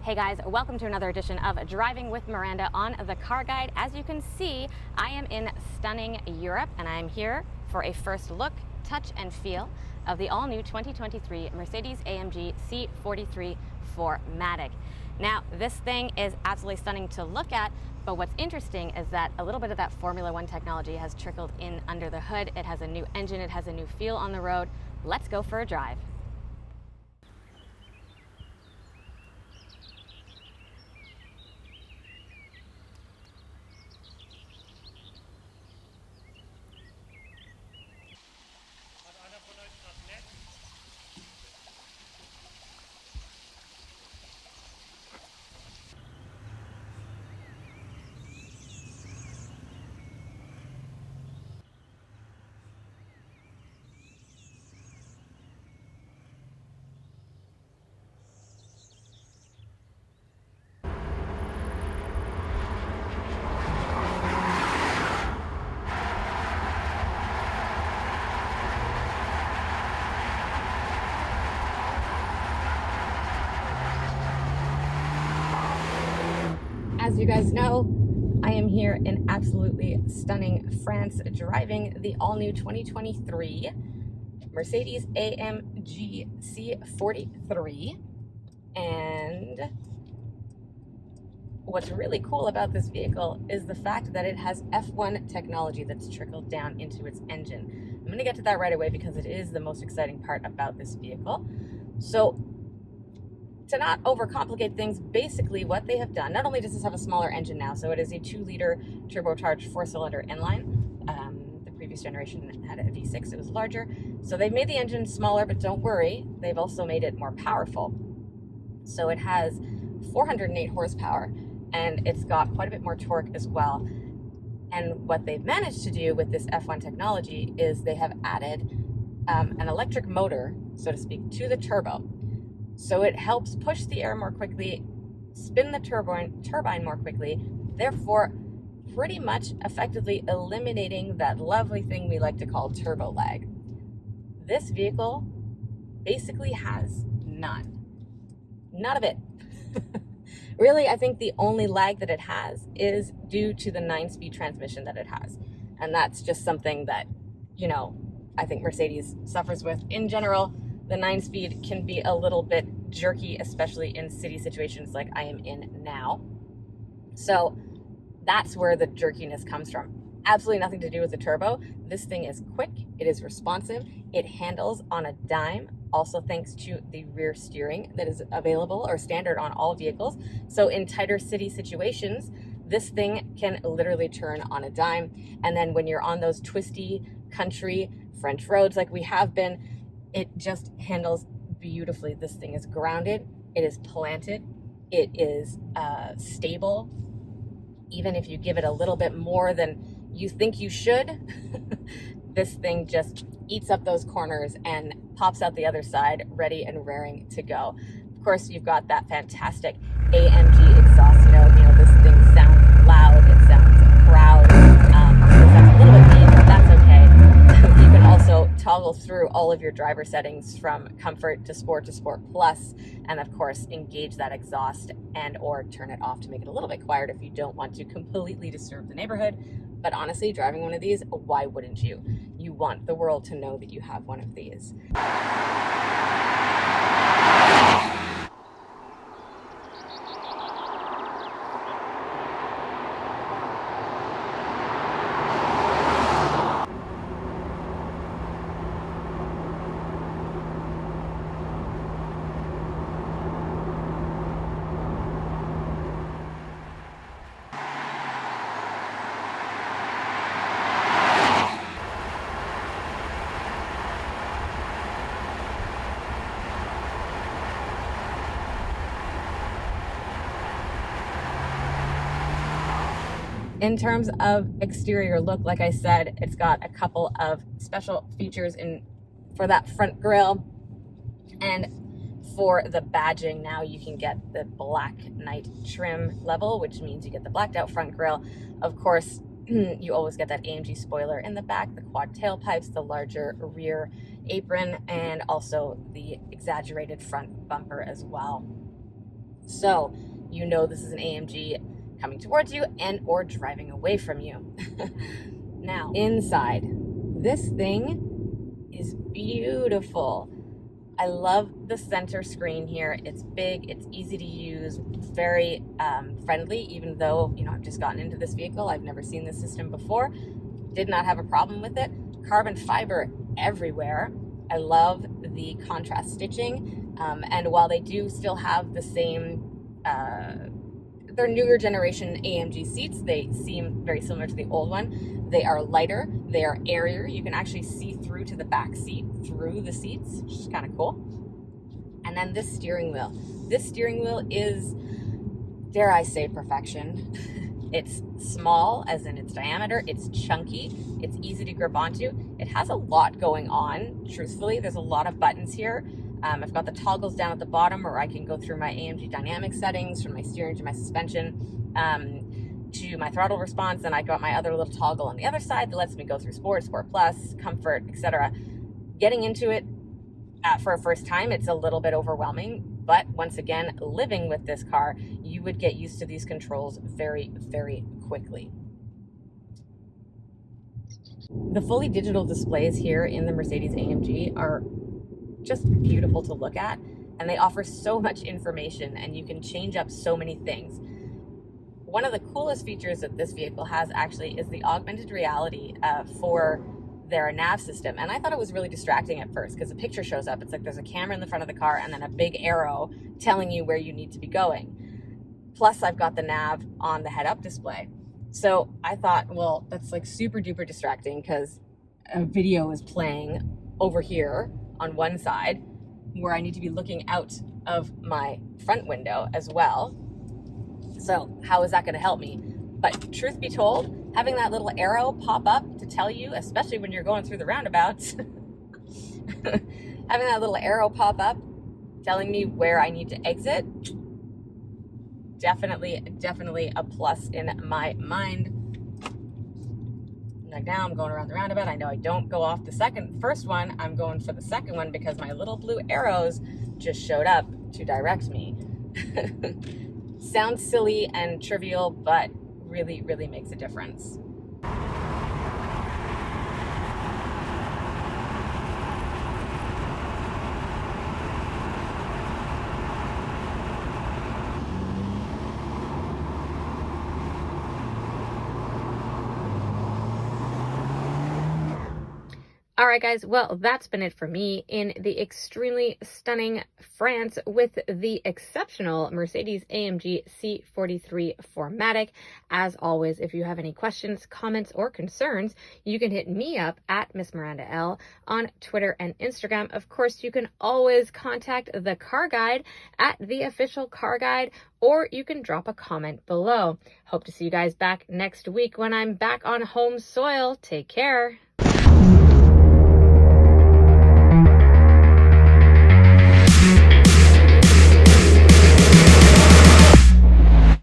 Hey guys, welcome to another edition of Driving with Miranda on the Car Guide. As you can see, I am in stunning Europe and I'm here for a first look, touch and feel of the all-new 2023 Mercedes-AMG C43 4MATIC. Now, this thing is absolutely stunning to look at, but what's interesting is that a little bit of that Formula One technology has trickled in under the hood. It has a new engine, it has a new feel on the road. Let's go for a drive. As you guys know, I am here in absolutely stunning France, driving the all-new 2023 Mercedes-AMG C43. And what's really cool about this vehicle is the fact that it has F1 technology that's trickled down into its engine. I'm going to get to that right away because it is the most exciting part about this vehicle. So, to not overcomplicate things, basically what they have done, not only does this have a smaller engine now, so it is a 2-liter turbocharged 4-cylinder inline. The previous generation had a V6, it was larger. So they've made the engine smaller, but don't worry, they've also made it more powerful. So it has 408 horsepower, and it's got quite a bit more torque as well. And what they've managed to do with this F1 technology is they have added an electric motor, so to speak, to the turbo. So it helps push the air more quickly, spin the turbine more quickly, therefore pretty much effectively eliminating that lovely thing we like to call turbo lag. This vehicle basically has none. None of it. Really, I think the only lag that it has is due to the 9-speed transmission that it has. And that's just something that, you know, I think Mercedes suffers with in general. The 9-speed can be a little bit jerky, especially in city situations like I am in now. So that's where the jerkiness comes from. Absolutely nothing to do with the turbo. This thing is quick, it is responsive, it handles on a dime, also thanks to the rear steering that is available or standard on all vehicles. So in tighter city situations, this thing can literally turn on a dime. And then when you're on those twisty country French roads like we have been, it just handles beautifully. This thing is grounded, it is planted, it is stable. Even if you give it a little bit more than you think you should, this thing just eats up those corners and pops out the other side, ready and raring to go. Of course, you've got that fantastic AMG exhaust note. You know, this thing sounds loud, it sounds proud. It sounds a little bit mean, but that's okay. You can also toggle through all of your driver settings from comfort to Sport Plus, and of course engage that exhaust and or turn it off to make it a little bit quieter if you don't want to completely disturb the neighborhood. But honestly, driving one of these, why wouldn't you? You want the world to know that you have one of these. In terms of exterior look, like I said, it's got a couple of special features for that front grille. And for the badging, now you can get the black night trim level, which means you get the blacked out front grille. Of course, you always get that AMG spoiler in the back, the quad tailpipes, the larger rear apron, and also the exaggerated front bumper as well. So you know this is an AMG coming towards you and or driving away from you. Now, inside, this thing is beautiful. I love the center screen here. It's big, it's easy to use, very friendly, even though, you know, I've just gotten into this vehicle. I've never seen this system before. Did not have a problem with it. Carbon fiber everywhere. I love the contrast stitching. And while they do still have the same, they're newer generation AMG seats, they seem very similar to the old one. They are lighter, they are airier. You can actually see through to the back seat through the seats, which is kind of cool. And then this steering wheel. This steering wheel is, dare I say, perfection. It's small, as in its diameter. It's chunky. It's easy to grip onto. It has a lot going on, truthfully. There's a lot of buttons here. I've got the toggles down at the bottom where I can go through my AMG dynamic settings, from my steering to my suspension, to my throttle response. And I got my other little toggle on the other side that lets me go through Sport, Sport Plus, Comfort, etc. Getting into it for a first time, it's a little bit overwhelming. But once again, living with this car, you would get used to these controls very, very quickly. The fully digital displays here in the Mercedes-AMG are just beautiful to look at, and they offer so much information, and you can change up so many things. One of the coolest features that this vehicle has actually is the augmented reality for their nav system. And I thought it was really distracting at first because the picture shows up. It's like there's a camera in the front of the car and then a big arrow telling you where you need to be going. Plus, I've got the nav on the head-up display. So I thought, well, that's like super duper distracting because a video is playing over here on one side where I need to be looking out of my front window as well. So how is that going to help me? But truth be told, having that little arrow pop up to tell you, especially when you're going through the roundabouts, having that little arrow pop up telling me where I need to exit, definitely a plus in my mind. Like now I'm going around the roundabout. I know I don't go off the first one. I'm going for the second one because my little blue arrows just showed up to direct me. Sounds silly and trivial, but really, really makes a difference. All right, guys, well, that's been it for me in the extremely stunning France with the exceptional Mercedes-AMG C43 4MATIC. As always, if you have any questions, comments, or concerns, you can hit me up at Miss Miranda L on Twitter and Instagram. Of course, you can always contact the Car Guide at the official Car Guide, or you can drop a comment below. Hope to see you guys back next week when I'm back on home soil. Take care.